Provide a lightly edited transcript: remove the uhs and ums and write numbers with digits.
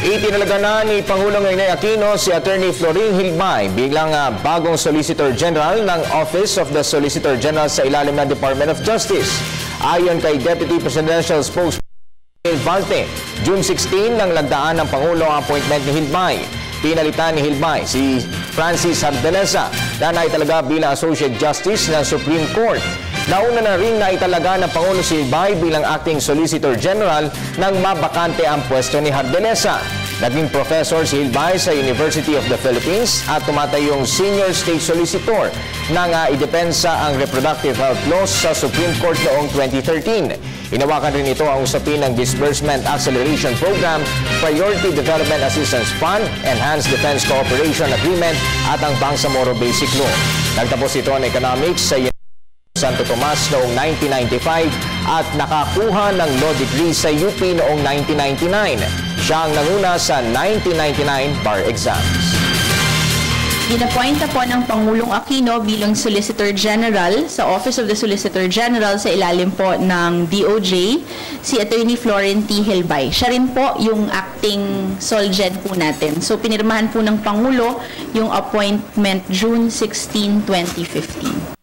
Itinalaga na ni Pangulong Noynoy Aquino si Attorney Florin Hilbay bilang bagong Solicitor General ng Office of the Solicitor General sa ilalim ng Department of Justice. Ayon kay Deputy Presidential Spokesman Valte, June 16 nang lagdaan ng Pangulo ang appointment ni Hilbay. Pinalitan ni Hilbay si Francis Hardaleza na naitalaga bilang Associate Justice ng Supreme Court. Nauna na rin naitalaga ng Pangulo si Hilbay bilang Acting Solicitor General nang mabakante ang pwesto ni Hardaleza. Naging professor si Hilbay sa University of the Philippines at tumatayong Senior State Solicitor nang idepensa ang reproductive health laws sa Supreme Court noong 2013. Inawakan rin ito ang usapin ng Disbursement Acceleration Program, Priority Development Assistance Fund, Enhanced Defense Cooperation Agreement at ang Bangsamoro Basic Law. Nagtapos ito ng Economics sa Santo Tomas noong 1995 at nakakuha ng law degree sa UP noong 1999. Siya ang nanguna sa 1999 bar exams. Inappoint na po ng Pangulong Aquino bilang Solicitor General sa Office of the Solicitor General sa ilalim po ng DOJ si Attorney Florin T. Hilbay. Siya rin po yung acting Solgen po natin. So pinirmahan po ng Pangulo yung appointment June 16, 2015.